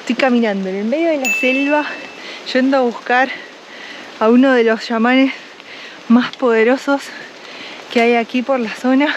Estoy caminando en el medio de la selva, yendo a buscar a uno de los chamanes más poderosos que hay aquí por la zona.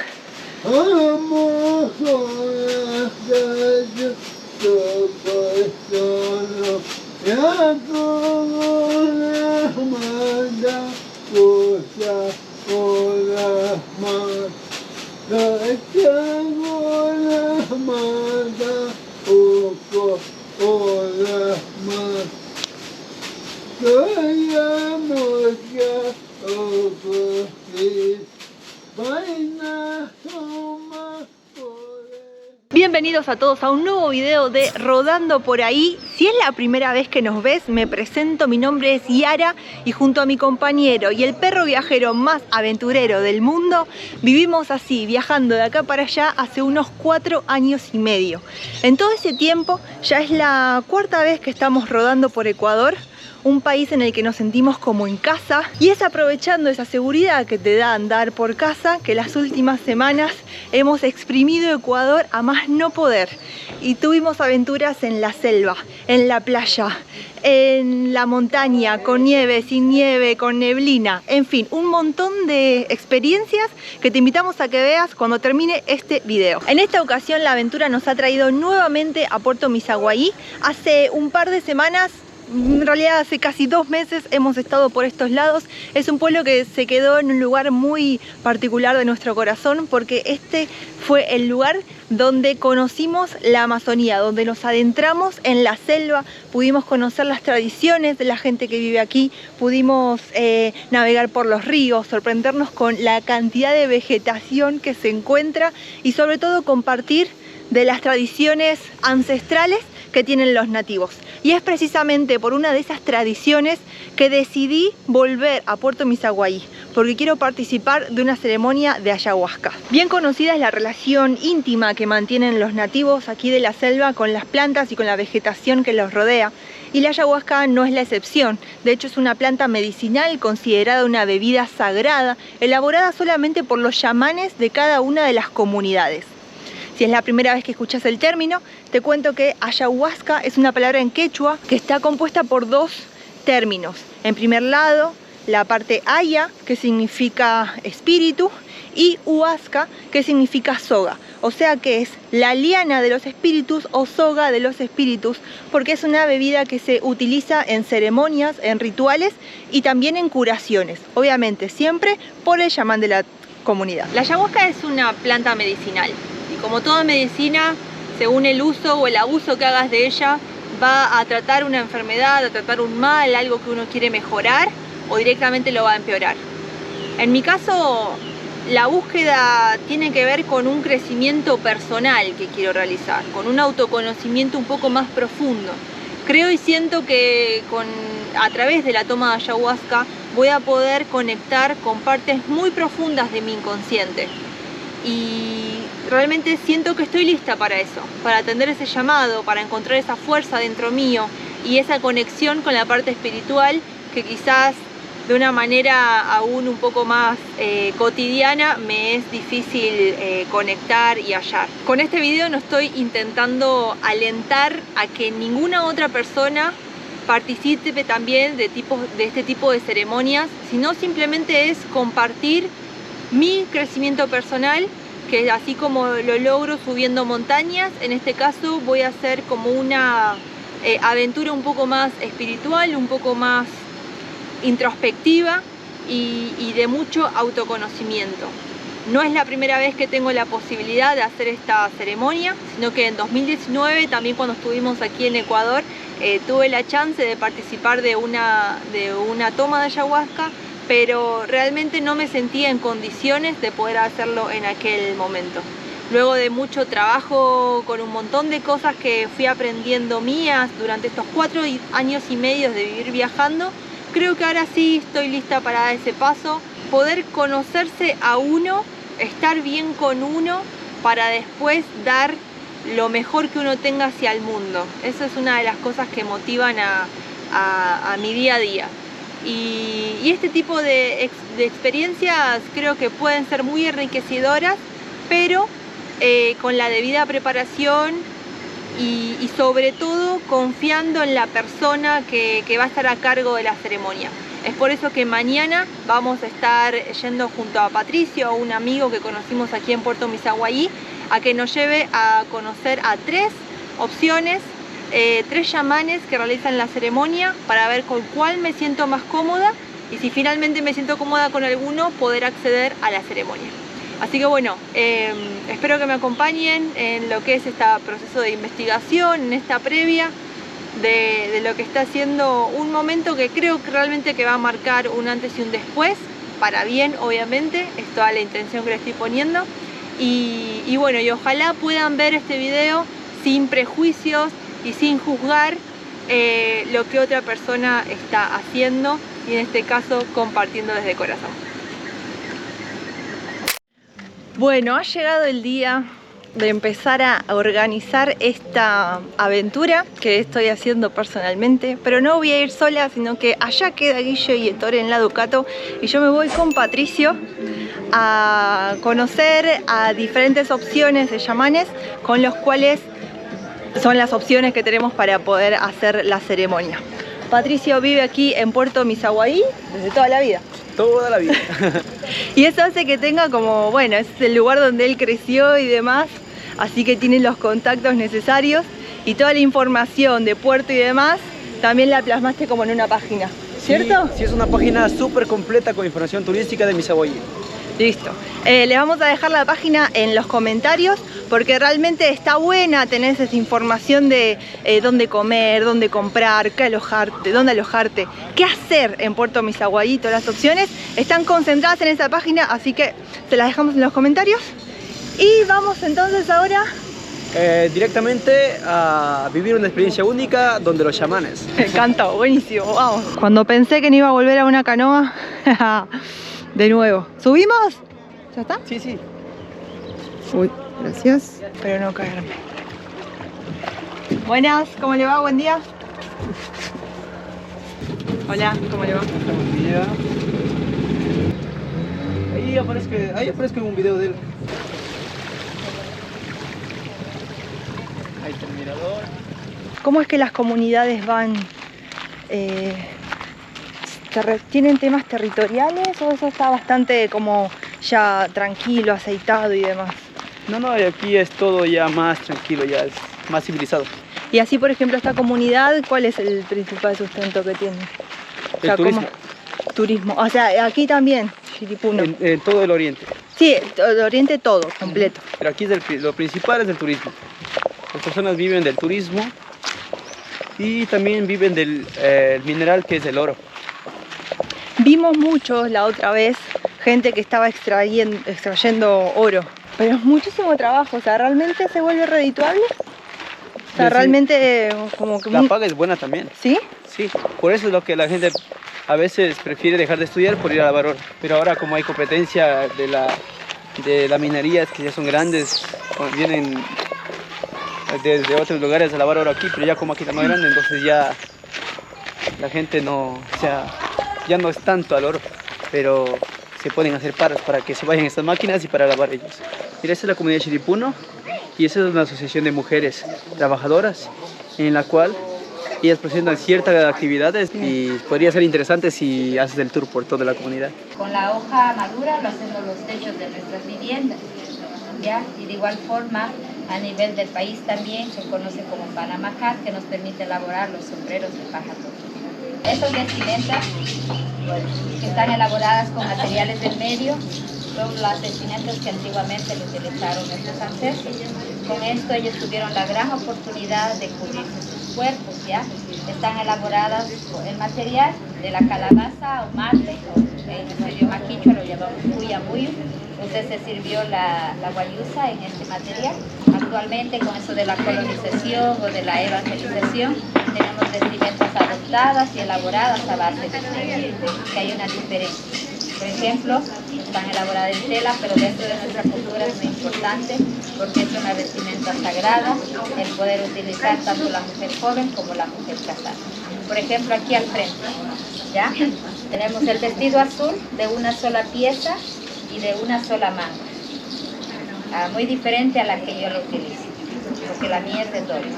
Bienvenidos a todos a un nuevo video de Rodando por Ahí. Si es la primera vez que nos ves, me presento, mi nombre es Yara y junto a mi compañero y el perro viajero más aventurero del mundo, vivimos así, viajando de acá para allá hace unos 4 años y medio. En todo ese tiempo ya es la cuarta vez que estamos rodando por Ecuador, un país en el que nos sentimos como en casa, y es aprovechando esa seguridad que te da andar por casa que las últimas semanas hemos exprimido Ecuador a más no poder y tuvimos aventuras en la selva, en la playa, en la montaña, con nieve, sin nieve, con neblina, en fin, un montón de experiencias que te invitamos a que veas cuando termine este video. En esta ocasión la aventura nos ha traído nuevamente a Puerto Misaguaí. Hace un par de semanas, en realidad hace casi 2 meses hemos estado por estos lados. Es un pueblo que se quedó en un lugar muy particular de nuestro corazón, porque este fue el lugar donde conocimos la Amazonía, donde nos adentramos en la selva, pudimos conocer las tradiciones de la gente que vive aquí, pudimos navegar por los ríos, sorprendernos con la cantidad de vegetación que se encuentra y sobre todo compartir de las tradiciones ancestrales que tienen los nativos. Y es precisamente por una de esas tradiciones que decidí volver a Puerto Misaguaí, porque quiero participar de una ceremonia de ayahuasca. Bien conocida es la relación íntima que mantienen los nativos aquí de la selva con las plantas y con la vegetación que los rodea, y la ayahuasca no es la excepción. De hecho, es una planta medicinal considerada una bebida sagrada, elaborada solamente por los chamanes de cada una de las comunidades. Si es la primera vez que escuchas el término, te cuento que ayahuasca es una palabra en quechua que está compuesta por 2 términos. En primer lado, la parte aya, que significa espíritu, y huasca, que significa soga. O sea que es la liana de los espíritus o soga de los espíritus, porque es una bebida que se utiliza en ceremonias, en rituales y también en curaciones. Obviamente siempre por el chamán de la comunidad. La ayahuasca es una planta medicinal. Y como toda medicina, según el uso o el abuso que hagas de ella, va a tratar una enfermedad, a tratar un mal, algo que uno quiere mejorar, o directamente lo va a empeorar. En mi caso, la búsqueda tiene que ver con un crecimiento personal que quiero realizar, con un autoconocimiento un poco más profundo. Creo y siento que a través de la toma de ayahuasca voy a poder conectar con partes muy profundas de mi inconsciente. Y realmente siento que estoy lista para eso, para atender ese llamado, para encontrar esa fuerza dentro mío y esa conexión con la parte espiritual que quizás de una manera aún un poco más cotidiana me es difícil conectar y hallar. Con este video no estoy intentando alentar a que ninguna otra persona participe también de este tipo de ceremonias, sino simplemente es compartir mi crecimiento personal, que así como lo logro subiendo montañas, en este caso voy a hacer como una aventura un poco más espiritual, un poco más introspectiva y de mucho autoconocimiento. No es la primera vez que tengo la posibilidad de hacer esta ceremonia, sino que en 2019, también cuando estuvimos aquí en Ecuador, tuve la chance de participar de una toma de ayahuasca, pero realmente no me sentía en condiciones de poder hacerlo en aquel momento. Luego de mucho trabajo con un montón de cosas que fui aprendiendo mías durante estos 4 años y medio de vivir viajando, creo que ahora sí estoy lista para dar ese paso, poder conocerse a uno, estar bien con uno, para después dar lo mejor que uno tenga hacia el mundo. Eso es una de las cosas que motivan a mi día a día. Y este tipo de experiencias creo que pueden ser muy enriquecedoras, pero con la debida preparación y sobre todo confiando en la persona que va a estar a cargo de la ceremonia. Es por eso que mañana vamos a estar yendo junto a Patricio, un amigo que conocimos aquí en Puerto Misaguayí, a que nos lleve a conocer a 3 opciones, 3 chamanes que realizan la ceremonia, para ver con cuál me siento más cómoda, y si finalmente me siento cómoda con alguno, poder acceder a la ceremonia. Así que bueno, espero que me acompañen en lo que es este proceso de investigación, en esta previa de lo que está siendo un momento que creo que realmente que va a marcar un antes y un después, para bien obviamente, es toda la intención que le estoy poniendo. Y bueno, y ojalá puedan ver este video sin prejuicios y sin juzgar lo que otra persona está haciendo, y en este caso compartiendo desde corazón. Bueno, ha llegado el día de empezar a organizar esta aventura que estoy haciendo personalmente, pero no voy a ir sola, sino que allá queda Guille y Ettore en la Ducato, y yo me voy con Patricio a conocer a diferentes opciones de chamanes, con los cuales son las opciones que tenemos para poder hacer la ceremonia. Patricio vive aquí en Puerto Misaguayí desde toda la vida. Toda la vida. Y eso hace que tenga como, bueno, es el lugar donde él creció y demás, así que tiene los contactos necesarios, y toda la información de Puerto y demás también la plasmaste como en una página, ¿cierto? Sí, es una página súper completa con información turística de Misaguayí. Listo. Les vamos a dejar la página en los comentarios, porque realmente está buena tener esa información de dónde comer, dónde comprar, qué alojarte, dónde alojarte, qué hacer en Puerto Misaguayí. Todas las opciones están concentradas en esa página, así que se las dejamos en los comentarios. Y vamos entonces ahora directamente a vivir una experiencia única donde los chamanes. Me encanta, buenísimo, vamos. Cuando pensé que no iba a volver a una canoa, de nuevo. ¿Subimos? ¿Ya está? Sí, sí. Uy, gracias. Espero no caerme. Buenas, ¿cómo le va? Buen día. Hola, ¿cómo le va? Buen día. Ahí aparezco en un video de él. Ahí está el mirador. ¿Cómo es que las comunidades van? ¿Tienen temas territoriales o eso está bastante como ya tranquilo, aceitado y demás? No, aquí es todo ya más tranquilo, ya es más civilizado. Y así, por ejemplo, esta comunidad, ¿cuál es el principal sustento que tiene? El turismo. Turismo. O sea, aquí también, Chiripuno. En todo el oriente. Sí, el oriente todo, completo. Pero aquí lo principal es el turismo. Las personas viven del turismo y también viven del mineral que es el oro. Vimos muchos la otra vez, gente que estaba extrayendo oro, pero es muchísimo trabajo. O sea, ¿realmente se vuelve redituable? O sea, realmente como que... La paga es buena también. ¿Sí? Sí, por eso es lo que la gente a veces prefiere dejar de estudiar por ir a lavar oro. Pero ahora, como hay competencia de la minería, que ya son grandes, vienen desde otros lugares a lavar oro aquí, pero ya como aquí está más grande, entonces ya la gente no, o sea, ya no es tanto al oro, pero se pueden hacer paros para que se vayan estas máquinas y para lavar ellos. Mira, esta es la comunidad Chiripuno, y esa es una asociación de mujeres trabajadoras en la cual ellas presentan ciertas actividades y podría ser interesante si haces el tour por toda la comunidad. Con la hoja madura lo hacemos los techos de nuestras viviendas, ¿ya? Y de igual forma a nivel del país también se conoce como Panama Hat, que nos permite elaborar los sombreros de paja tortuga. Estas vestimentas que están elaboradas con materiales del medio son las vestimentas que antiguamente lo utilizaron nuestros ancestros. Con esto ellos tuvieron la gran oportunidad de cubrirse sus cuerpos, ¿ya? Están elaboradas con el material de la calabaza o mate, en el idioma quichua lo llamamos cuyamuyo. Entonces se sirvió la guayusa en este material. Actualmente, con eso de la colonización o de la evangelización, tenemos vestimentas adoptadas y elaboradas a base de tela, que hay una diferencia. Por ejemplo, están elaboradas en tela, pero dentro de nuestra cultura es muy importante porque es una vestimenta sagrada el poder utilizar tanto la mujer joven como la mujer casada. Por ejemplo, aquí al frente, ¿ya? Tenemos el vestido azul de una sola pieza y de una sola manga, muy diferente a la que yo lo utilizo. porque la mía es de doble.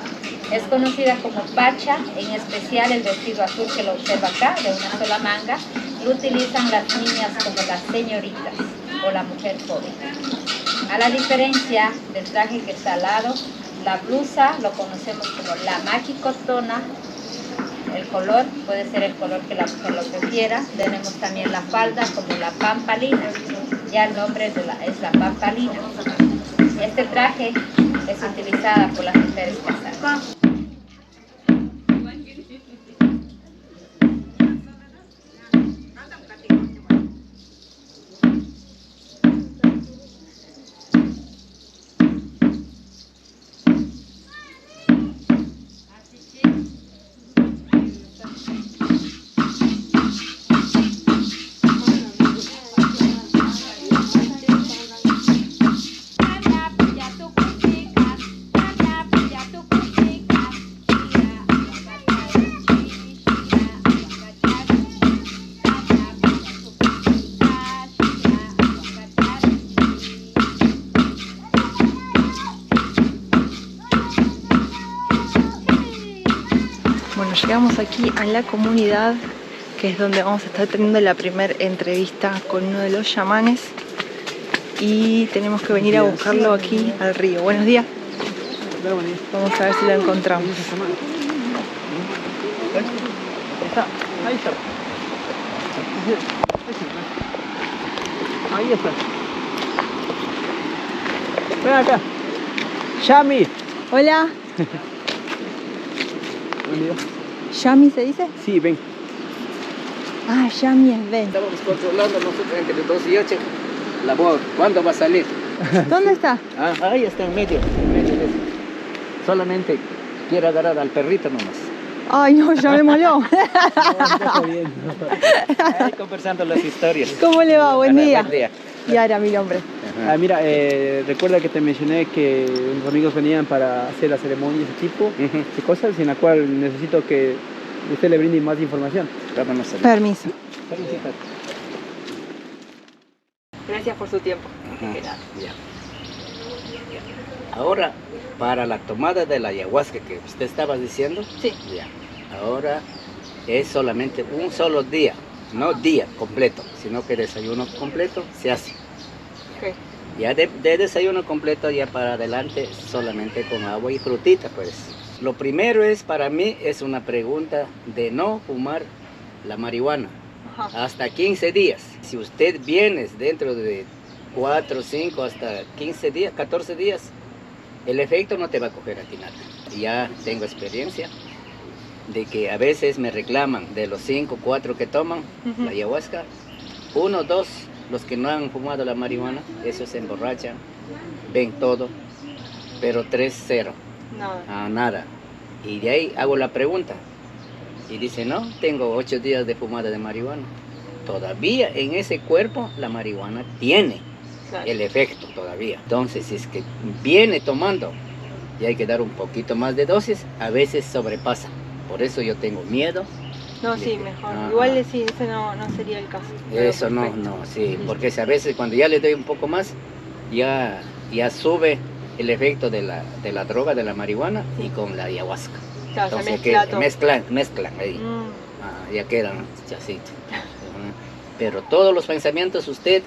Es conocida como pacha, en especial el vestido azul que lo observa acá, de una sola manga, lo utilizan las niñas como las señoritas o la mujer joven. A la diferencia del traje que está al lado, la blusa lo conocemos como la maquicotona. El color puede ser el color que la mujer lo prefiera. Tenemos también la falda como la pampalina. Ya el nombre es la pampalina. Este traje es utilizada por las mujeres casadas. Bueno, llegamos aquí a la comunidad, que es donde vamos a estar teniendo la primera entrevista con uno de los chamanes. Y tenemos que venir a buscarlo aquí al río. Buenos días. Vamos a ver si lo encontramos. Ahí está. Ahí está. Ven acá. Yami. Hola. Buen día. ¿Yami se dice? Sí, ven. Ah, Yami es ven. Estábamos controlando nosotros entre 2 y 8 la voz. ¿Cuándo va a salir? ¿Dónde está? Ah, ahí está en medio de eso. Solamente quiere agarrar al perrito nomás. Ay, no, llamémoslo. Ahí conversando las historias. ¿Cómo le va? Buen día. Buen día. Yara, mi nombre. Ajá. Ah, mira, recuerda que te mencioné que unos amigos venían para hacer la ceremonia y ese tipo Ujú. de cosas, en la cual necesito que usted le brinde más información. Vámonos a Permiso. Felicita. Gracias por su tiempo. Ajá, ya. Ahora, para la tomada de la ayahuasca que usted estaba diciendo, Sí. ya. Ahora es solamente un solo día, no día completo, sino que desayuno completo se hace. Ok. Ya de desayuno completo ya para adelante solamente con agua y frutita, pues. Lo primero es, para mí, es una pregunta de no fumar la marihuana Ajá. hasta 15 días. Si usted viene dentro de 4, 5, hasta 15 días, 14 días, el efecto no te va a coger a ti nada. Ya tengo experiencia de que a veces me reclaman de los 5, 4 que toman Ujú. la ayahuasca, 1, 2, los que no han fumado la marihuana, esos se emborrachan, ven todo, pero 3, 0. Nada. Nada. Y de ahí hago la pregunta. Y dice, no, tengo 8 días de fumada de marihuana. Todavía en ese cuerpo la marihuana tiene Claro. el efecto todavía. Entonces, si es que viene tomando y hay que dar un poquito más de dosis, a veces sobrepasa. Por eso yo tengo miedo. No, sí, mejor. Ajá. Igual sí, ese no sería el caso. Pero Eso no, perfecto. no, sí. Porque si a veces cuando ya le doy un poco más, ya sube el efecto de la droga, de la marihuana, Sí. y con la ayahuasca. Claro, se Entonces mezcla todo. mezclan ahí. Mm, Ya quedan chasitos. Pero todos los pensamientos usted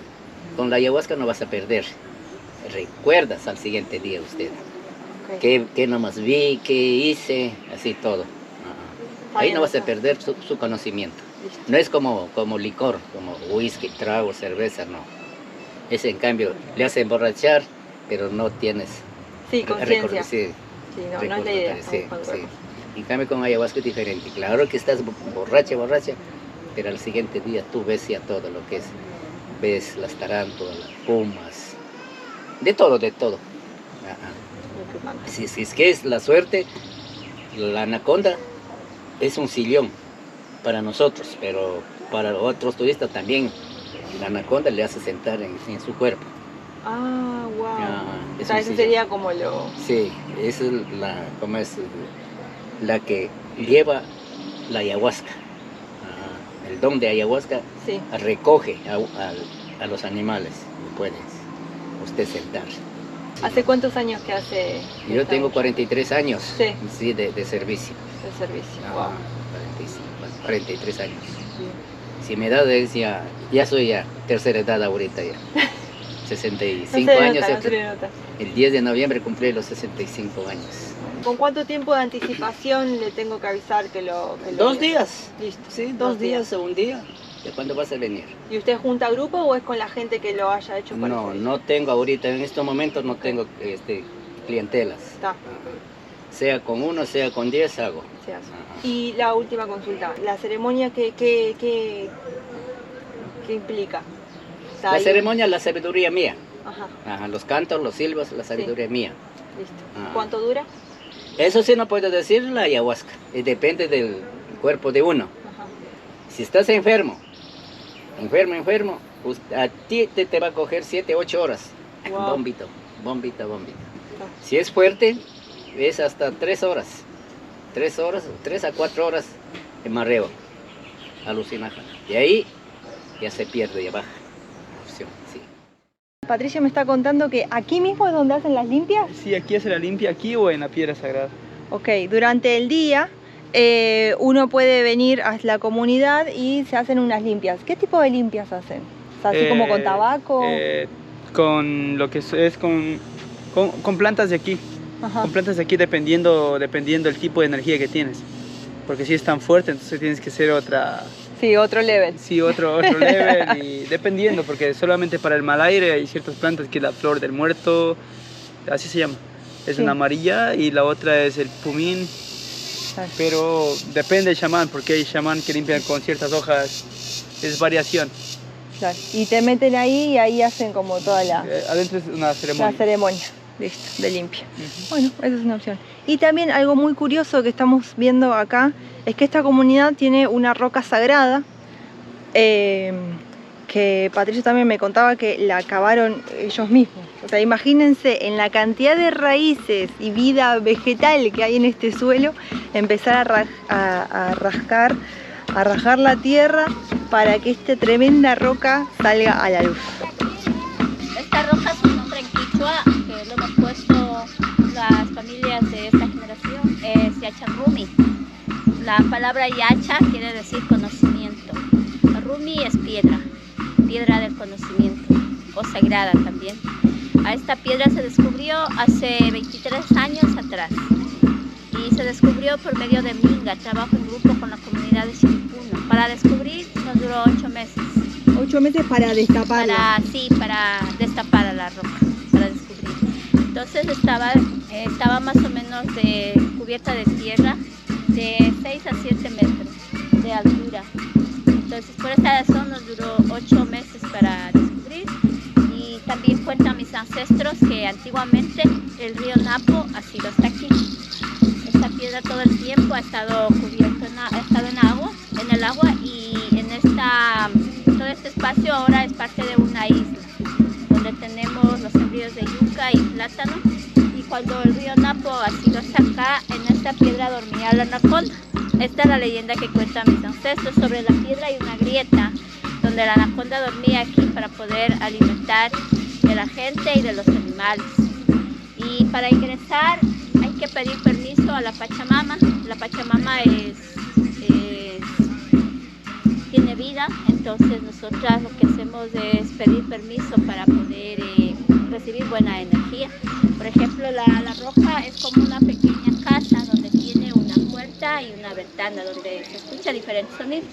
con la ayahuasca no vas a perder. Recuerdas al siguiente día usted. ok. ¿Qué nomás vi? ¿Qué hice? Así todo. Ajá. Ahí no vas a perder su conocimiento. Listo. No es como licor, como whisky, trago, cerveza, no. Ese en cambio le hace emborrachar, pero no tienes Sí, conciencia. sí, Sí, no es la idea. sí, Ahí cuando- sí. En cambio con ayahuasca es diferente. Claro que estás borracha, pero al siguiente día tú ves ya todo lo que es. Ves las tarántulas, las pumas, de todo, de todo. Ajá. Lo que manda. Si es que es la suerte, la anaconda es un sillón para nosotros, pero para otros turistas también la anaconda le hace sentar en su cuerpo. Ah, wow. Es O sea, un eso sillón. sería como lo... Sí, esa es ¿cómo es? La que lleva la ayahuasca. El don de ayahuasca ¿Hace cuántos años que hace? Yo tengo 43 años, Sí. sí, de servicio. El servicio. Ah, Wow. 45, 43 años. Si mi edad es ya soy ya tercera edad ahorita ya. 65 años. No se le nota. El 10 de noviembre cumplí los 65 años. ¿Con cuánto tiempo de anticipación le tengo que avisar que lo 2 días. Listo. Sí, 2 días o un día. ¿De cuándo vas a venir? ¿Y usted junta grupo o es con la gente que lo haya hecho? para No, ustedes? no tengo ahorita, en estos momentos no tengo clientelas. Está. Ajá. Sea con 1, sea con 10 hago. Se hace. Ajá. Y la última consulta, la ceremonia, ¿qué implica? Está La ahí. ceremonia, la sabiduría mía. Ajá, Ajá, los cantos, los silbos, la sabiduría mía. listo. Ajá. ¿Cuánto dura? Eso sí no puedo decir la ayahuasca, depende del cuerpo de uno. Ajá. Si estás enfermo, pues a ti te va a coger 7, 8 horas. Wow. Bombito. Ah. Si es fuerte, es hasta 3 horas. 3 a 4 horas de mareo, alucinación. Y ahí ya se pierde, ya baja. Sí. Patricia me está contando que aquí mismo es donde hacen las limpias. Sí, aquí hace la limpia, aquí o en la piedra sagrada. Ok, durante el día uno puede venir a la comunidad y se hacen unas limpias. ¿Qué tipo de limpias hacen? O sea, así como con tabaco. Con lo que es con plantas de aquí. Ajá. Con plantas de aquí dependiendo el tipo de energía que tienes. Porque si es tan fuerte, entonces tienes que hacer otra... Sí, otro level. Sí, otro level y dependiendo, porque solamente para el mal aire hay ciertas plantas que es la flor del muerto, así se llama. Es Sí. una amarilla y la otra es el pumín, Claro. pero depende del chamán, porque hay chamán que limpian con ciertas hojas, es variación. Claro. Y te meten ahí y ahí hacen como toda la Adentro es una ceremonia. ceremonia. Listo, de limpia. Bueno, esa es una opción. Y también algo muy curioso que estamos viendo acá es que esta comunidad tiene una roca sagrada que Patricio también me contaba que la cavaron ellos mismos. O sea, imagínense en la cantidad de raíces y vida vegetal que hay en este suelo, empezar a rajar la tierra para que esta tremenda roca salga a la luz. Esta roja es un nombre en quichua que lo hemos puesto las familias de esta generación, es Yacharumi. La palabra Yacha quiere decir conocimiento. Rumi es piedra del conocimiento o sagrada también. A esta piedra se descubrió hace 23 años atrás y se descubrió por medio de Minga, trabajo en grupo con la comunidad de Siripuno. Para descubrir nos duró 8 meses. 8 meses para destaparla. Para destapar a la roca, para descubrir. Entonces estaba más o menos cubierta de tierra de 6 a 7 metros de altura. Entonces por esta razón nos duró 8 meses para descubrir. Y también cuentan mis ancestros que antiguamente el río Napo ha sido hasta aquí. Esta piedra todo el tiempo ha estado cubierto, ha estado en el agua y todo este espacio ahora es parte de una isla donde tenemos los sembríos de yuca y plátano, y cuando el río Napo ha sido hasta acá, en esta piedra dormía la anaconda. Esta es la leyenda que cuentan mis ancestros. Sobre la piedra hay una grieta donde la anaconda dormía aquí para poder alimentar de la gente y de los animales. Y para ingresar hay que pedir permiso a la Pachamama. La Pachamama tiene vida, entonces nosotras lo que hacemos es pedir permiso para poder recibir buena energía. Por ejemplo, la roja es como una pequeña casa donde tiene una puerta y una ventana donde se escucha diferentes sonidos.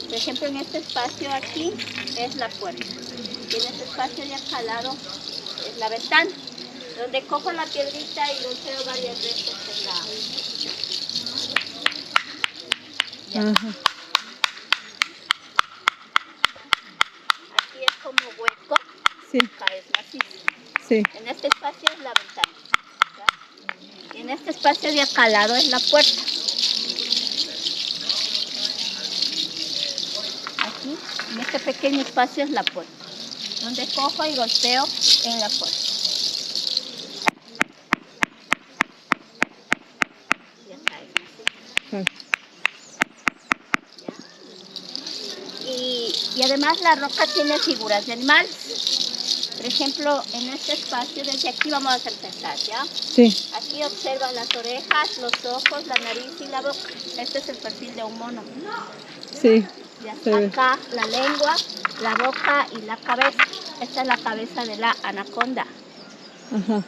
Por ejemplo, en este espacio aquí es la puerta y en este espacio de acá al lado es la ventana, donde cojo la piedrita y golpeo varias veces en la... Ajá. Aquí es como hueco, Sí, acá es macizo. sí. En este espacio es la ventana, ¿ya? Y en este espacio de acá al lado es la puerta. Aquí, en este pequeño espacio es la puerta, donde cojo y golpeo en la puerta. Y acá es macizo. Y además la roca tiene figuras de animales. Por ejemplo, en este espacio, desde aquí vamos a empezar, ¿ya? Sí, Aquí observan las orejas, los ojos, la nariz y la boca. Este es el perfil de un mono. sí. Ya. Se ve. Acá la lengua, la boca y la cabeza. Esta es la cabeza de la anaconda. Ajá.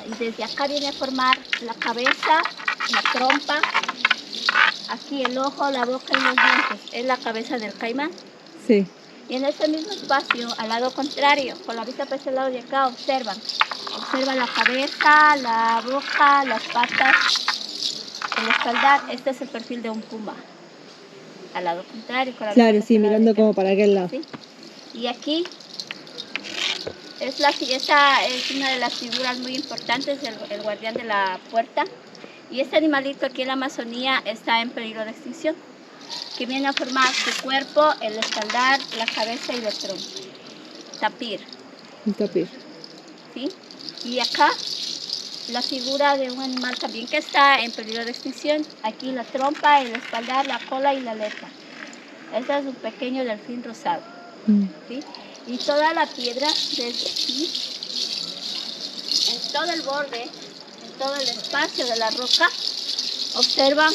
Y desde acá viene a formar la cabeza, la trompa, aquí el ojo, la boca y los dientes. Es la cabeza del caimán. Sí. Y en ese mismo espacio, al lado contrario, con la vista para este lado de acá, observan la cabeza, la boca, las patas, el espaldar. Este es el perfil de un puma. Al lado contrario, con la vista Claro, para sí, este lado mirando de acá. como para aquel lado. ¿Sí? Y aquí esta es una de las figuras muy importantes, el guardián de la puerta. Y este animalito aquí en la Amazonía está en peligro de extinción, que viene a formar su cuerpo, el espaldar, la cabeza y el tronco. Tapir. Un tapir. ¿Sí? Y acá la figura de un animal también que está en peligro de extinción. Aquí la trompa, el espaldar, la cola y la aleta. Este es un pequeño delfín rosado. ¿Sí? Y toda la piedra desde aquí, en todo el borde, en todo el espacio de la roca, observa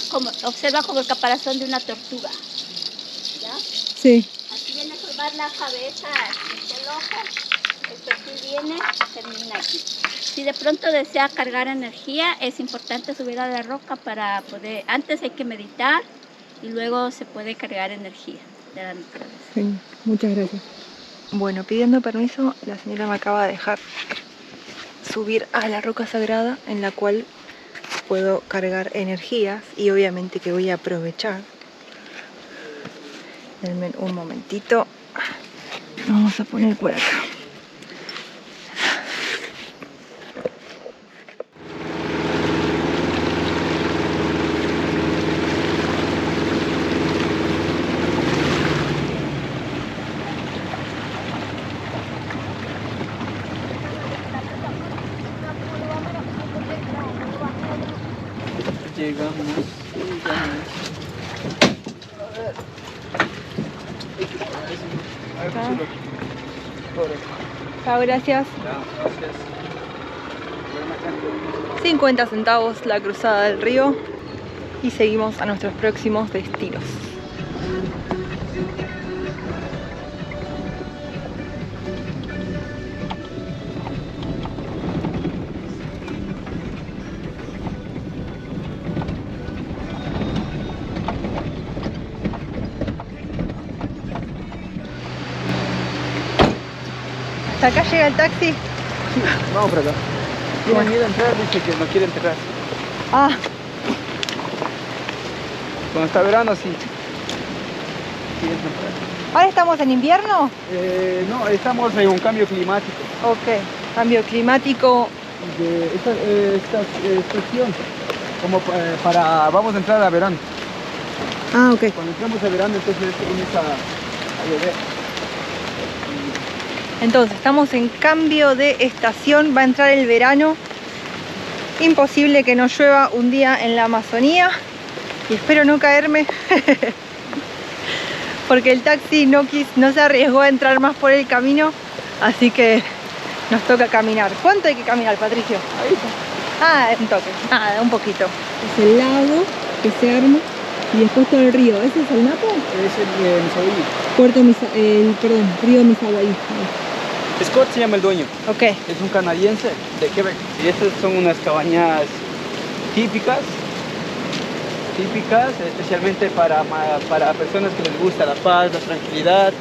como el caparazón de una tortuga. ¿Ya? Sí. Aquí viene a formar la cabeza, este el ojo, el perfil viene y termina aquí. Si de pronto desea cargar energía, es importante subir a la roca para poder, antes hay que meditar y luego se puede cargar energía de la naturaleza. Genial. Muchas gracias. Bueno, pidiendo permiso, la señora me acaba de dejar subir a la roca sagrada en la cual puedo cargar energías y obviamente que voy a aprovechar. Denme un momentito. Vamos a poner por acá. Llegamos. Chao, gracias. 50 centavos la cruzada del río y seguimos a nuestros próximos destinos. ¿Hasta acá llega el taxi? Vamos por acá. Tiene miedo a entrar, dice que no quiere entrar. Ah, Cuando está verano, sí. Quiere entrar. ¿ahora estamos en invierno? No, estamos en un cambio climático. Ok, cambio climático. De esta estación, como vamos a entrar a verano. Ah, ok. Cuando entramos a verano, entonces comienza a llover. Entonces, estamos en cambio de estación, va a entrar el verano. Imposible que no llueva un día en la Amazonía. Y espero no caerme. Porque el taxi no se arriesgó a entrar más por el camino. Así que nos toca caminar. ¿Cuánto hay que caminar, Patricio? Ahí está. Ah, un toque. Ah, un poquito. Es el lago que se arma. Y después todo el río. ¿Ese es el Napo? Es el Misahuí. Río Misahuí. Scott se llama el dueño. Ok. Es un canadiense de Quebec. Y estas son unas cabañas típicas, especialmente para personas que les gusta la paz, la tranquilidad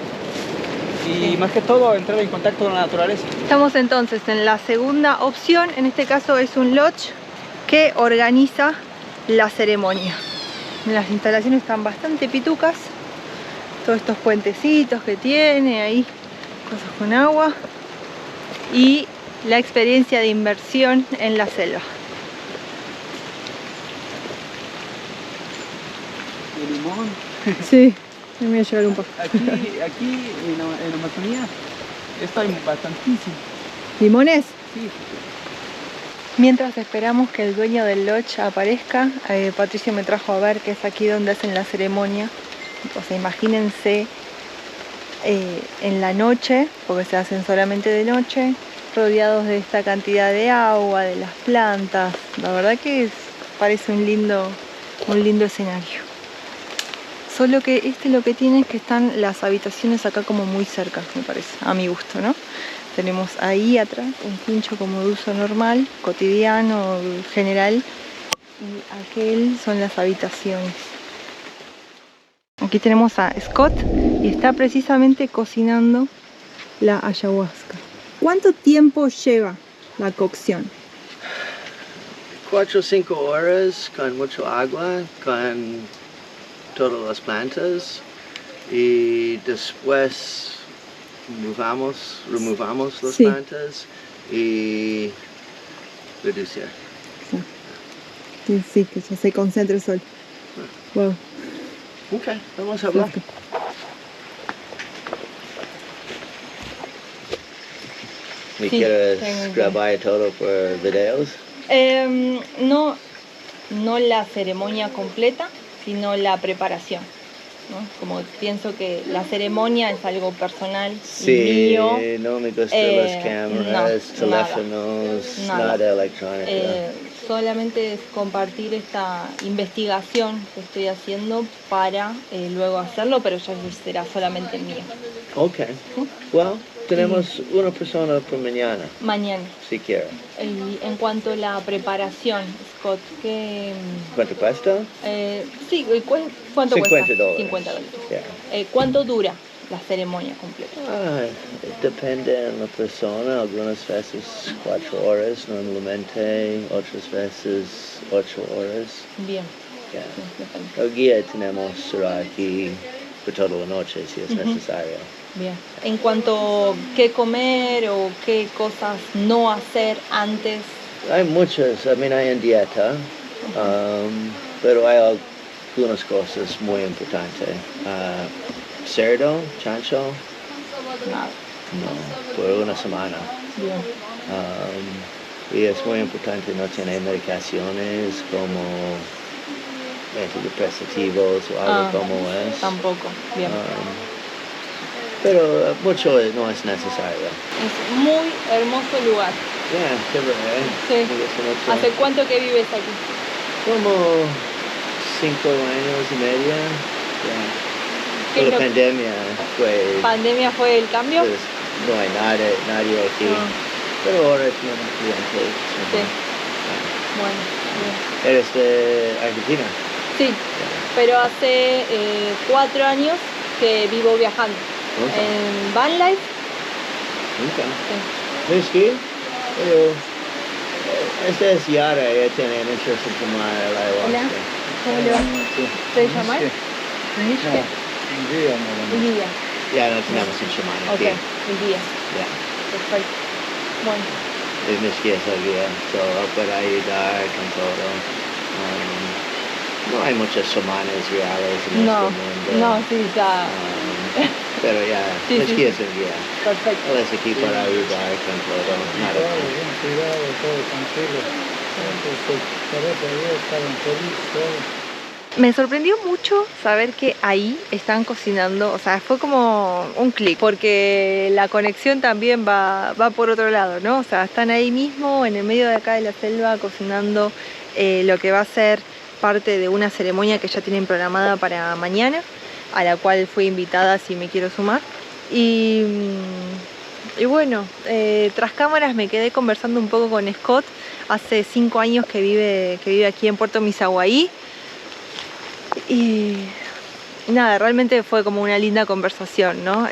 y más que todo entrar en contacto con la naturaleza. Estamos entonces en la segunda opción. En este caso es un lodge que organiza la ceremonia. Las instalaciones están bastante pitucas. Todos estos puentecitos que tiene ahí, cosas con agua. Y la experiencia de inmersión en la selva. El limón. Sí, me voy a llevar un poco. Aquí en Amazonía está bastantísimo. ¿Limones? Sí. Mientras esperamos que el dueño del lodge aparezca, Patricio me trajo a ver que es aquí donde hacen la ceremonia. O sea, imagínense en la noche, porque se hacen solamente de noche, rodeados de esta cantidad de agua, de las plantas. La verdad que parece un lindo escenario. Solo que lo que tiene es que están las habitaciones acá como muy cerca, me parece, a mi gusto, ¿no? Tenemos ahí atrás un quincho como de uso normal, cotidiano, general, y aquel son las habitaciones. Aquí tenemos a Scott y está precisamente cocinando la ayahuasca. ¿Cuánto tiempo lleva la cocción? 4 o 5 horas con mucho agua, con todas las plantas y después removamos las plantas y reducir. Sí, que ya se concentre el sol. Wow. Ok, vamos a hablar. ¿Me quieres grabar todo por videos? No la ceremonia completa, sino la preparación, ¿no? Como pienso que la ceremonia es algo personal y mío. No me gustan las cámaras, teléfonos, nada electrónico. Solamente es compartir esta investigación que estoy haciendo para luego hacerlo, pero ya será solamente mío. Ok. Well, tenemos una persona por mañana. Mañana. Si quiere. Y en cuanto a la preparación, Scott, ¿Cuánto cuesta? Sí, ¿cuánto $50. cuesta? $50. Yeah. ¿Cuánto dura la ceremonia completa? Depende de la persona, algunas veces 4 horas normalmente, otras veces 8 horas. Bien. Yeah. El guía tenemos aquí por toda la noche si es necesario. Bien. En cuanto a qué comer o qué cosas no hacer antes. Hay muchas, hay en dieta, pero hay algunas cosas muy importantes. Cerdo, chancho, Nada. no, por una semana. Bien. Y es muy importante no tener medicaciones como antidepresivos o algo como es. Tampoco, bien. Pero mucho no es necesario. Es muy hermoso lugar. Qué bueno, Sí. ¿Hace cuánto que vives aquí? Como 5 años y medio. ¿Qué La pandemia fue... ¿Pandemia fue el cambio? Pues, no hay nadie aquí. Pero ahora tenemos clientes. Sí. Bueno, bien. ¿Eres de Argentina? Sí, pero hace 4 años que vivo viajando. En Van Life. Sí. ¿Whisky? Esta es Yara, ella tiene interés en tomar la ayahuasca. Hola, ¿cómo le va? ¿Te llamas? Lidia. Ya no tenemos un chamán aquí. Ok, Lidia. Ya. Perfecto. Bueno. Whisky es el guía, puede ayudar con todo. No hay muchos chamanes reales en este mundo. No, sí, ya. Pero ya, Whisky es el guía. Perfecto. Él es aquí para ayudar con todo. Nada. Cuidado, todo tranquilo. Me sorprendió mucho saber que ahí están cocinando, o sea, fue como un clic, porque la conexión también va por otro lado, ¿no? O sea, están ahí mismo, en el medio de acá de la selva, cocinando lo que va a ser parte de una ceremonia que ya tienen programada para mañana, a la cual fui invitada si me quiero sumar. Y bueno, tras cámaras me quedé conversando un poco con Scott, hace 5 años que vive aquí en Puerto Misaguaí. Y nada, realmente fue como una linda conversación, ¿no?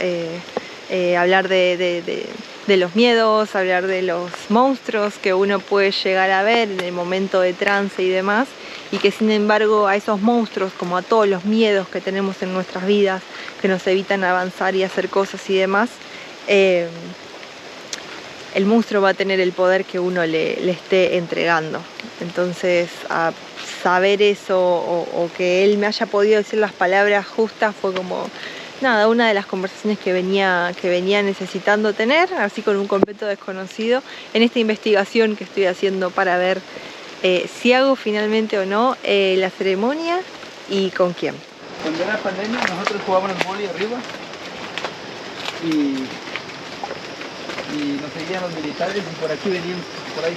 Hablar de los miedos, hablar de los monstruos que uno puede llegar a ver en el momento de trance y demás, y que sin embargo a esos monstruos, como a todos los miedos que tenemos en nuestras vidas, que nos evitan avanzar y hacer cosas y demás, el monstruo va a tener el poder que uno le esté entregando. Entonces, a saber eso o que él me haya podido decir las palabras justas fue como, nada, una de las conversaciones que venía necesitando tener, así con un completo desconocido, en esta investigación que estoy haciendo para ver si hago finalmente o no la ceremonia y con quién. Cuando era pandemia nosotros jugábamos el vóley arriba y nos seguían los militares y por aquí venían, por ahí.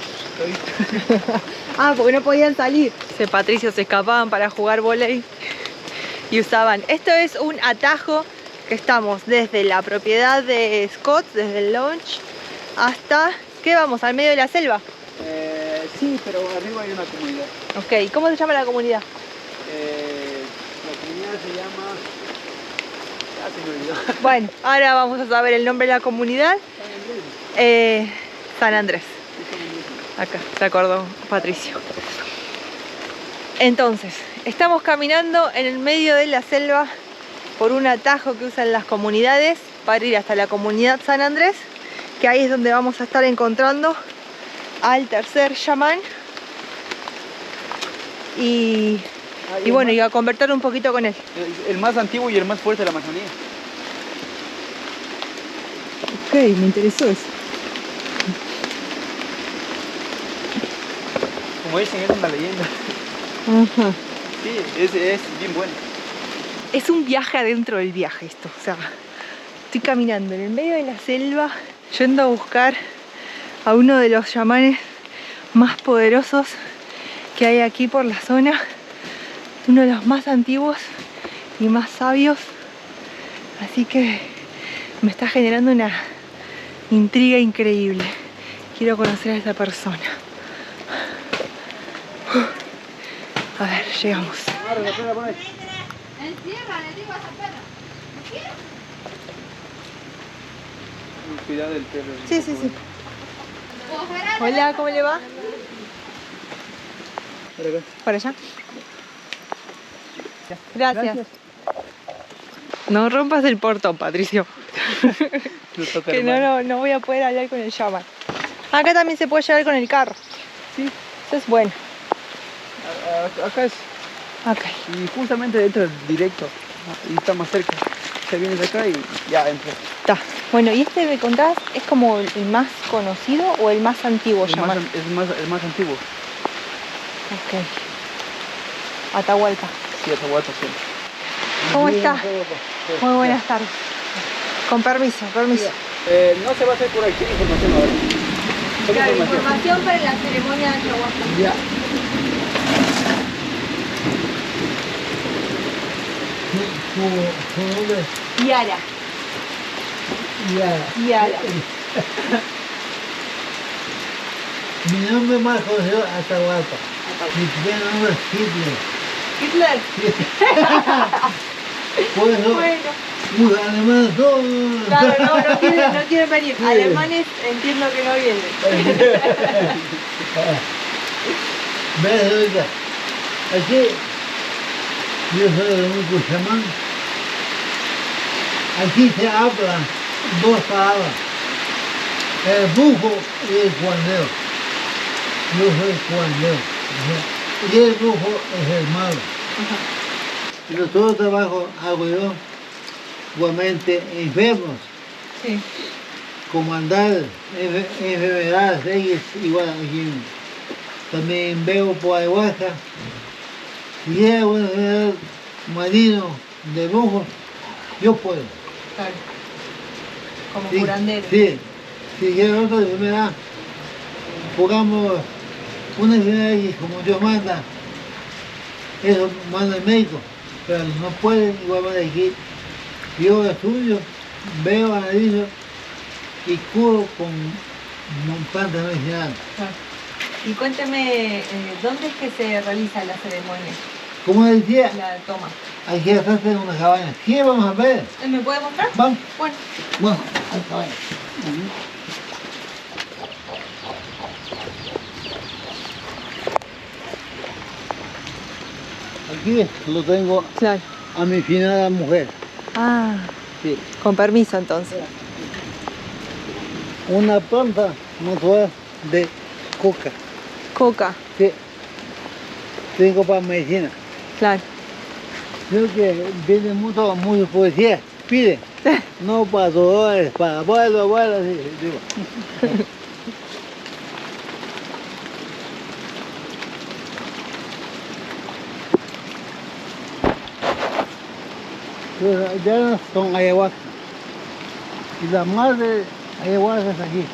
Ah, porque no podían salir. Patricio se escapaban para jugar vóley y usaban. Esto es un atajo que estamos desde la propiedad de Scott, desde el launch, hasta... ¿Qué vamos? ¿Al medio de la selva? Sí, pero arriba hay una comunidad. Ok, ¿cómo se llama la comunidad? La comunidad se llama... Ya se me olvidó. Bueno, ahora vamos a saber el nombre de la comunidad. San Andrés. Acá, se acordó Patricio. Entonces, estamos caminando en el medio de la selva por un atajo que usan las comunidades para ir hasta la comunidad San Andrés, que ahí es donde vamos a estar encontrando al tercer chamán y bueno, y a conversar un poquito con él. El más antiguo y el más fuerte de la Amazonía. Ok, me interesó eso. Como dicen, es una leyenda. Ajá. Sí, es bien bueno. Es un viaje adentro del viaje esto, o sea, estoy caminando en el medio de la selva, yendo a buscar a uno de los chamanes más poderosos que hay aquí por la zona, uno de los más antiguos y más sabios, así que me está generando una intriga increíble. Quiero conocer a esa persona. A ver, llegamos. Cuidado del perro. Sí, sí, sí. Hola, ¿cómo le va? ¿Para allá? Gracias. No rompas el portón, Patricio. Que no voy a poder hablar con el shaman. Acá también se puede llevar con el carro. Sí. Eso es bueno. Acá es. Okay. Y justamente dentro directo. Y está más cerca. Se viene de acá y ya entra. Está. Bueno, ¿y este me contás es como el más conocido o el más antiguo shaman? El más antiguo. Ok. Atahualpa. Sí, Atahualpa, sí. ¿Cómo está? Muy buenas tardes. Con permiso, permiso. No se va a hacer por aquí información ahora. Solo Claro, información para la ceremonia de ayahuasca. Ya. ¿Tu nombre? Yara. Yara. Mi nombre más conocido es Atahualpa. Mi primer nombre es Hitler. Hitler. Por eso, Bueno. los alemanes todos. Claro, no quieren venir. Sí. Alemanes entiendo que no vienen. ¿Ves ahorita? Aquí, yo soy el único chamán. Aquí se hablan dos palabras. El brujo y el curandero. Yo soy curandero. Y el brujo es el malo. Y los otros trabajos hago yo, igualmente enfermos, Sí. comandar enfermedades, ellos igual aquí. También veo por ayahuasca. Si hay una enfermedad marino de brujo, yo puedo. Claro. Como Sí, curandero. sí. Si hay otra enfermedad, pongamos una enfermedad y como Dios manda, eso manda el médico, pero no pueden igualmente aquí. Yo estudio, veo, analizo y curo con plantas medicinales. Claro. Y cuénteme, ¿dónde es que se realiza la ceremonia? Como decía, La toma. aquí atrás en una cabaña. ¿Qué vamos a ver? ¿Me puede mostrar? Vamos. Bueno. Bueno, a la cabaña. Aquí lo tengo Claro. a mi finada mujer. Ah, Sí. con permiso entonces. Una planta natural de coca. Coca, Sí. Tengo para medicina. claro. Creo que viene mucho poesía. Pide. No para dolores, para abuelo, sí, digo. Pero ya no son ayahuasca. Y la madre ayahuasca es aquí.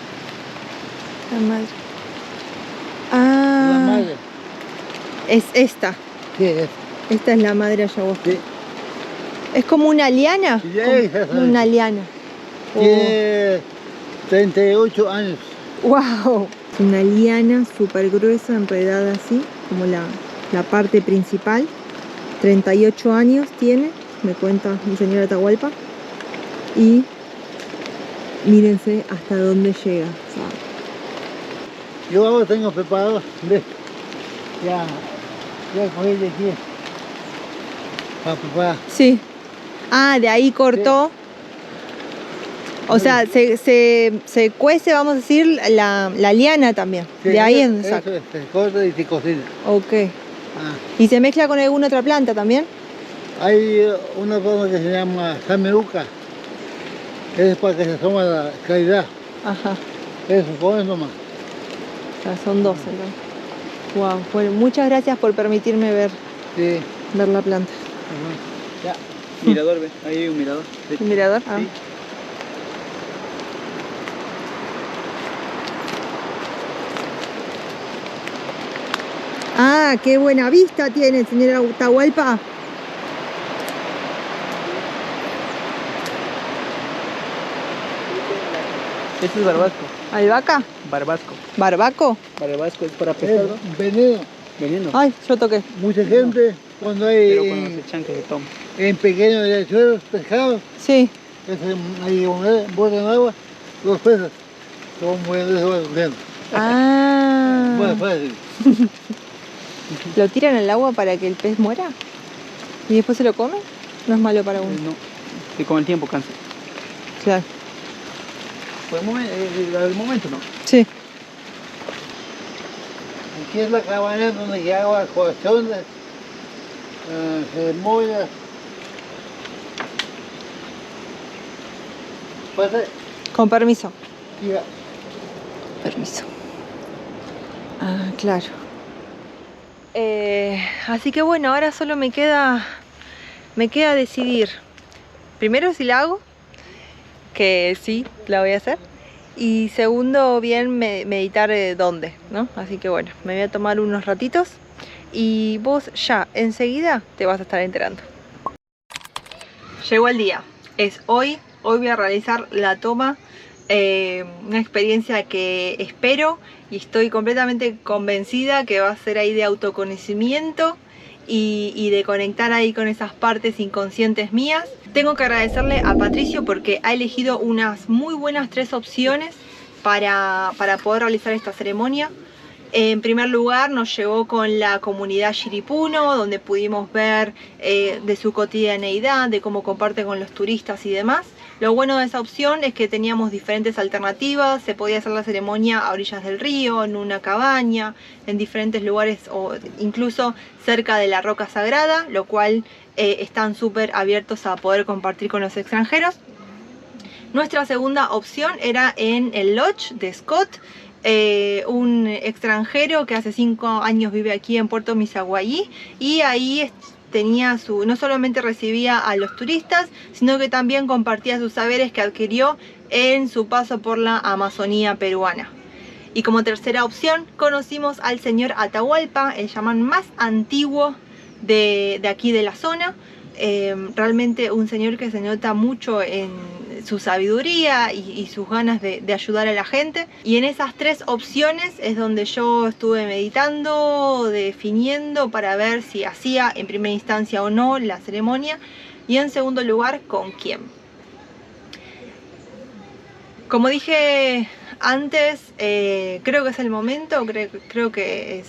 La madre. La Ah, madre. es esta. Sí, es. Esta es la madre ayahuasca. Sí. Es como una liana. Sí, esa es. Una liana. Tiene 38 años. ¡Wow! Es una liana súper gruesa, enredada así, como la parte principal. 38 años tiene, me cuenta mi señora Atahualpa. Y mírense hasta dónde llega. O sea, Yo ahora tengo preparado, ¿ves? Ya cogí de aquí. Para preparar. sí. Ah, de ahí cortó. O sea, se cuece, vamos a decir, la liana también. Sí, de ahí es eso, donde saca. eso se corta y se cocina. Ok. Ah. ¿Y se mezcla con alguna otra planta también? Hay una planta que se llama Sameruca. Es para que se toma la claridad. Ajá. Eso, con eso nomás. O sea, son dos entonces. Wow. Bueno, muchas gracias por permitirme ver Sí. la planta. Ya. Mirador, ve, ahí hay un mirador. ¿Un mirador? Ah. Sí. Ah, qué buena vista tiene, señora Atahualpa. Este es barbasco. ¿Albahaca? Barbasco. ¿Barbaco? Barbasco es para pescar, ¿no? Veneno. Veneno. Ay, yo toqué. Mucha gente cuando hay Pero cuando se echan que se toma. en pequeños riachuelos pescados, Sí. ahí botan agua, los peces. Como muriendo se van cogiendo. Ah. Bueno, fácil. ¿Lo tiran al agua para que el pez muera? ¿Y después se lo come? No es malo para uno. No. Que con el tiempo cansa. Claro. Por el momento no. Sí. Aquí es la cabaña donde se hagan corazones, ceremonias. Pase, Con permiso. tía. Permiso. Ah, claro. Así que bueno, ahora solo me queda decidir. Primero si la hago, que sí, la voy a hacer. Y segundo, bien meditar dónde, ¿no? Así que bueno, me voy a tomar unos ratitos y vos ya enseguida te vas a estar enterando. Llegó el día, es hoy voy a realizar la toma, una experiencia que espero y estoy completamente convencida que va a ser ahí de autoconocimiento y de conectar ahí con esas partes inconscientes mías. Tengo que agradecerle a Patricio porque ha elegido unas muy buenas 3 opciones para poder realizar esta ceremonia. En primer lugar nos llevó con la comunidad Shiripuno, donde pudimos ver de su cotidianeidad, de cómo comparte con los turistas y demás. Lo bueno de esa opción es que teníamos diferentes alternativas, se podía hacer la ceremonia a orillas del río, en una cabaña, en diferentes lugares o incluso cerca de la roca sagrada, lo cual están súper abiertos a poder compartir con los extranjeros. Nuestra segunda opción era en el Lodge de Scott, un extranjero que hace 5 años vive aquí en Puerto Misaguayí y ahí tenía no solamente recibía a los turistas, sino que también compartía sus saberes que adquirió en su paso por la Amazonía peruana. Y como tercera opción conocimos al señor Atahualpa, el chamán más antiguo de aquí de la zona. Realmente un señor que se nota mucho en su sabiduría y sus ganas de ayudar a la gente. Y en esas 3 opciones es donde yo estuve meditando, definiendo para ver si hacía en primera instancia o no la ceremonia y en segundo lugar con quién. Como dije antes, creo que es el momento, creo que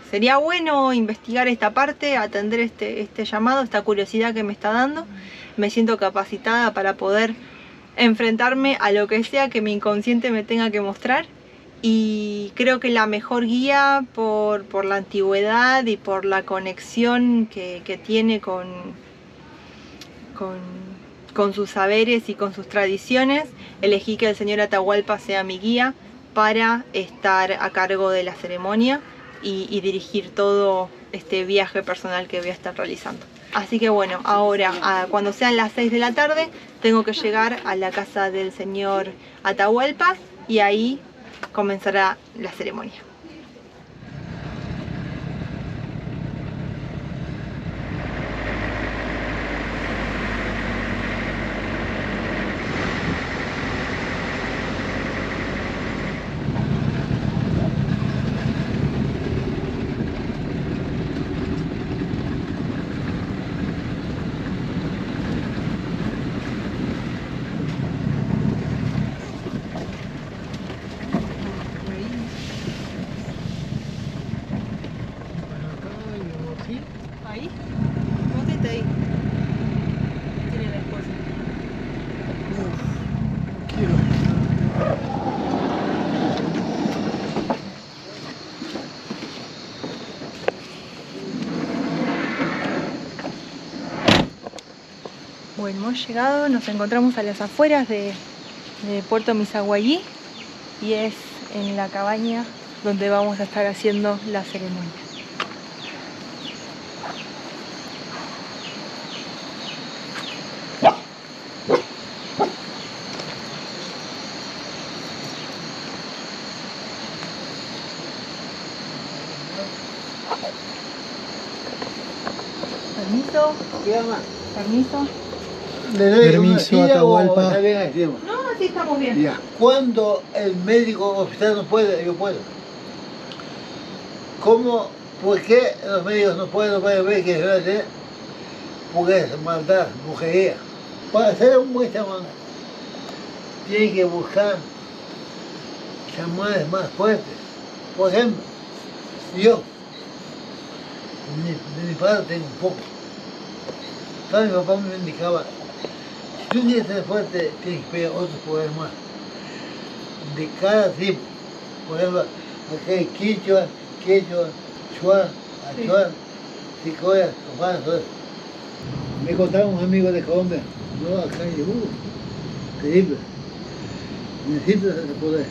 sería bueno investigar esta parte, atender este llamado, esta curiosidad que me está dando. Me siento capacitada para poder enfrentarme a lo que sea que mi inconsciente me tenga que mostrar. Y creo que la mejor guía por la antigüedad y por la conexión que tiene con sus saberes y con sus tradiciones, elegí que el señor Atahualpa sea mi guía para estar a cargo de la ceremonia y dirigir todo este viaje personal que voy a estar realizando. Así que bueno, ahora cuando sean las 6 de la tarde tengo que llegar a la casa del señor Atahualpa y ahí comenzará la ceremonia. Ahí, ponete ahí. Tiene la esposa. Bueno, hemos llegado, nos encontramos a las afueras de Puerto Misaguayí y es en la cabaña donde vamos a estar haciendo la ceremonia. Permiso, ¿Qué llama? permiso. ¿Le doy Permiso, una silla o Atahualpa. está bien así? No, así estamos bien. Ya. Cuando el médico oficial no puede, yo puedo. ¿Cómo? ¿Por qué los médicos no pueden ver que se va a hacer? Porque es maldad, brujería. Para ser un buen chamán, tiene que buscar chamanes más fuertes. Por ejemplo, yo, de mi padre tengo un poco. ¿Sabes? Mi papá me indicaba, si tú quieres ser fuerte, tienes que pegar otros poderes más. De cada tipo. Por ejemplo, aquí hay quichua, chua, achua, sicoya, copana, todo eso. Me contaron unos amigos de Colombia, no, acá hay terrible. Necesito ese poder.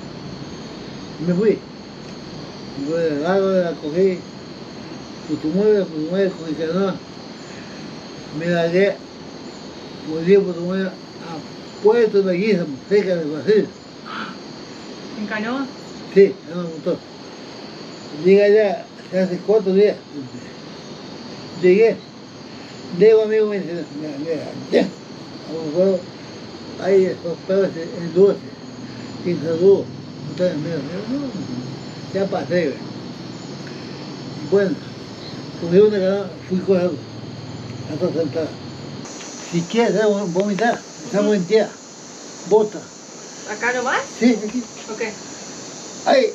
Me fui. Me fui del lago, la cogí, Putumayo, con el canoa. Me largué por día Putumayo a Puerto de Guízamo, cerca de Brasil. ¿En canoa? Sí, en un motor. Llegué allá hace 4 días. Llegué. Llego amigo me dice, mira, ya. A lo mejor hay estos perros en dulce, sin salud. Entonces, mira, no, ya pasé, güey. Bueno, cogí una canoa, fui corriendo, hasta sentada. Si quieres vomitar, estamos en tierra, bota. ¿Acá nomás? Sí, aquí. Ok. Hay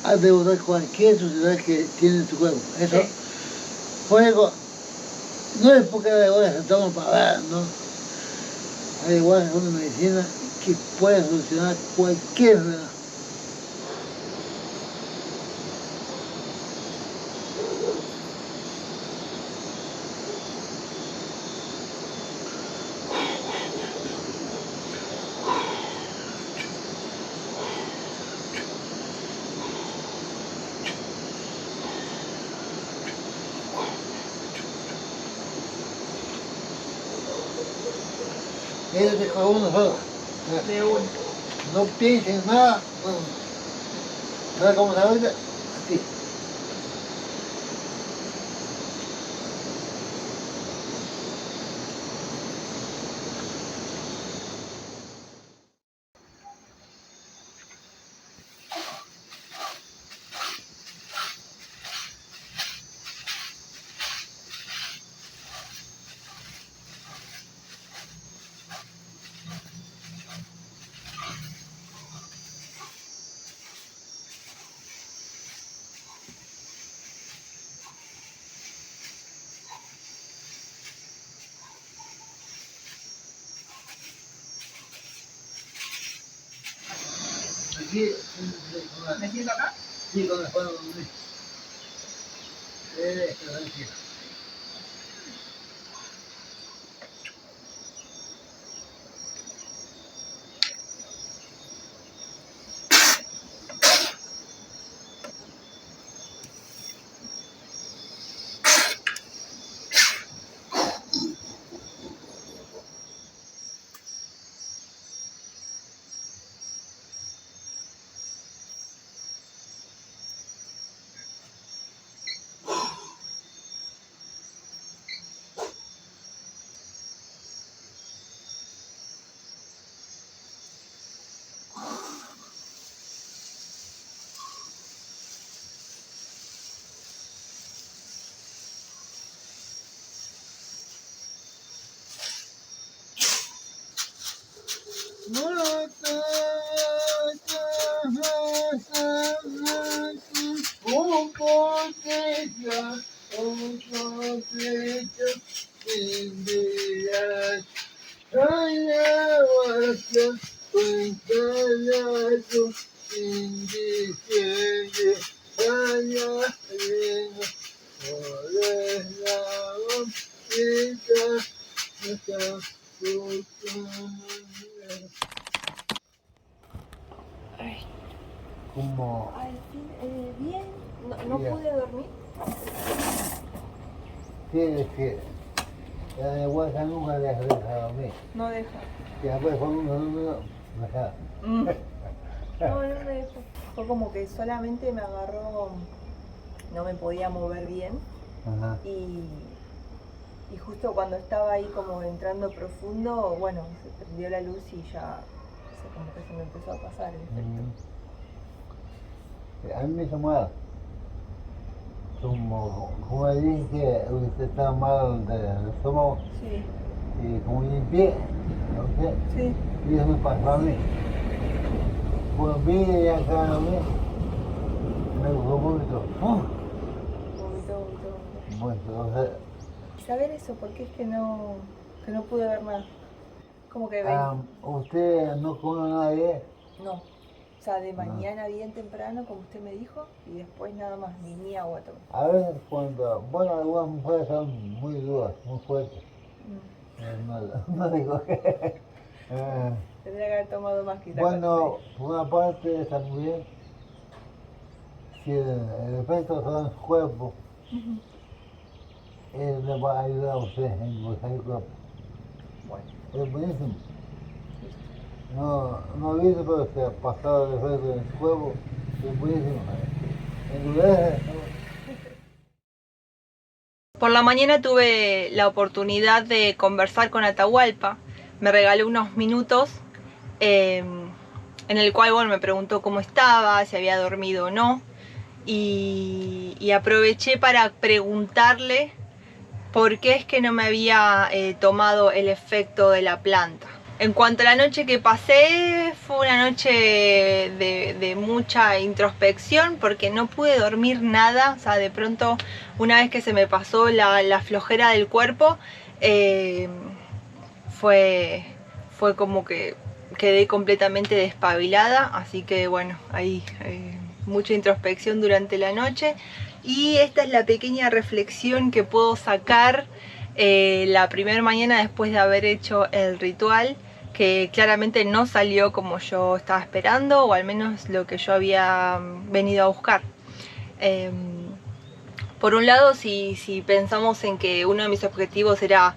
a devorar cualquier suciedad que tiene en tu cuerpo. Eso, Sí. fuego, no es porque las iguales se toman para ver, ¿no? Hay iguales son una medicina que puede solucionar cualquier enfermedad. Ellos te cogen uno solo. De uno. No piensen nada. Bueno, ¿sabes cómo se ahorita? Así. Aquí, ¿Me siento acá? sí, con la mano dormir. Tranquilo. Como Al fin, bien, no Bien. pude dormir. que la nebulosa nunca deja dormir. No deja. Y después cuando uno duerme, deja. No me dejó. Fue como que solamente me agarró, no me podía mover bien Ajá. y justo cuando estaba ahí como entrando profundo, bueno, se prendió la luz y ya, o sea, como que se me empezó a pasar el efecto. A mí me hizo mal. Como dije que usted estaba mal del estómago Sí, y como limpié, ¿ok? sí. Y eso me pasó a mí. Pues vine y acá no vi, me gustó mucho. Vomitó. Bueno, entonces, Saber eso, porque es que no pude ver nada. Como que ven. usted no come nada bien. No. O sea, de mañana bien temprano, como usted me dijo, y después nada más, ni agua tomé. A veces cuando, bueno, algunas mujeres son muy duras, muy fuertes. No digo que... Tendría que haber tomado más quizás. Bueno, por una parte está muy bien. Si el efecto está en su cuerpo, él le va a ayudar a usted en endulzar el cuerpo. Bueno, Es buenísimo. No he visto, pero se ha pasado el efecto en su cuerpo. Es buenísimo. Endulce. por la mañana tuve la oportunidad de conversar con Atahualpa. Me regaló unos minutos en el cual bueno, me preguntó cómo estaba, si había dormido o no. Y aproveché para preguntarle por qué es que no me había tomado el efecto de la planta. En cuanto a la noche que pasé, fue una noche de mucha introspección porque no pude dormir nada. O sea, de pronto, una vez que se me pasó la flojera del cuerpo, fue como que quedé completamente despabilada. Así que bueno, ahí mucha introspección durante la noche. Y esta es la pequeña reflexión que puedo sacar la primera mañana después de haber hecho el ritual, que claramente no salió como yo estaba esperando, o al menos lo que yo había venido a buscar. Por un lado, si pensamos en que uno de mis objetivos era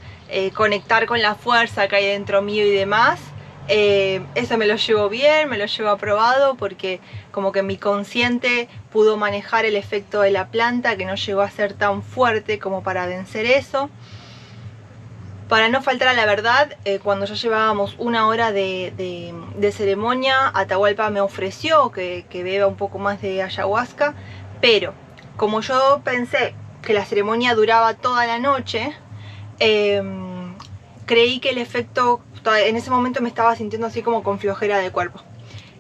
conectar con la fuerza que hay dentro mío y demás, eso me lo llevo bien, me lo llevo aprobado, porque como que mi consciente pudo manejar el efecto de la planta, que no llegó a ser tan fuerte como para vencer eso. Para no faltar a la verdad, cuando ya llevábamos una hora de ceremonia, Atahualpa me ofreció que beba un poco más de ayahuasca, pero como yo pensé que la ceremonia duraba toda la noche, creí que el efecto, en ese momento me estaba sintiendo así como con flojera de cuerpo,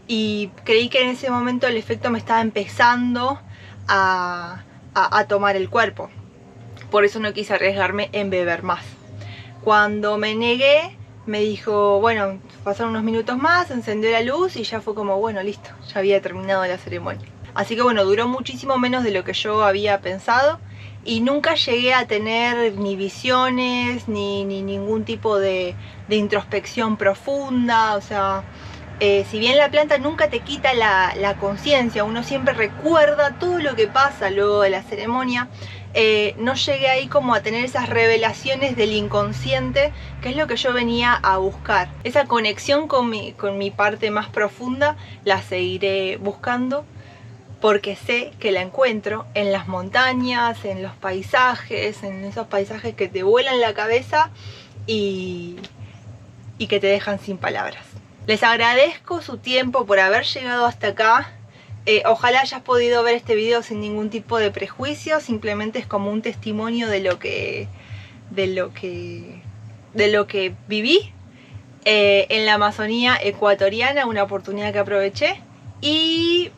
y creí que en ese momento el efecto me estaba empezando a tomar el cuerpo. Por eso no quise arriesgarme en beber más. Cuando me negué, me dijo, bueno, pasaron unos minutos más, encendió la luz y ya fue como, bueno, listo, ya había terminado la ceremonia. Así que bueno, duró muchísimo menos de lo que yo había pensado y nunca llegué a tener ni visiones, ni ningún tipo de introspección profunda. O sea, si bien la planta nunca te quita la conciencia, uno siempre recuerda todo lo que pasa luego de la ceremonia, no llegué ahí como a tener esas revelaciones del inconsciente, que es lo que yo venía a buscar. Esa conexión con mi parte más profunda la seguiré buscando, porque sé que la encuentro en las montañas, en los paisajes, en esos paisajes que te vuelan la cabeza y que te dejan sin palabras. Les agradezco su tiempo por haber llegado hasta acá. Ojalá hayas podido ver este video sin ningún tipo de prejuicio. Simplemente es como un testimonio de lo que viví. en la Amazonía ecuatoriana, una oportunidad que aproveché. Y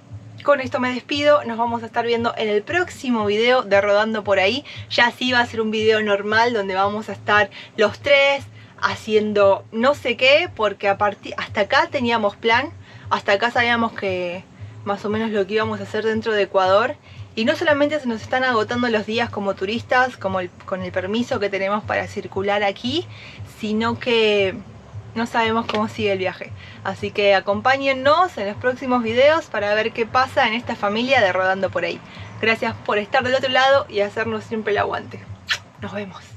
con esto me despido, nos vamos a estar viendo en el próximo video de Rodando por Ahí. Ya sí va a ser un video normal donde vamos a estar los tres haciendo no sé qué, porque hasta acá teníamos plan, hasta acá sabíamos que más o menos lo que íbamos a hacer dentro de Ecuador. Y no solamente se nos están agotando los días como turistas, con el permiso que tenemos para circular aquí, sino que no sabemos cómo sigue el viaje. Así que acompáñennos en los próximos videos para ver qué pasa en esta familia de Rodando por Ahí. Gracias por estar del otro lado y hacernos siempre el aguante. Nos vemos.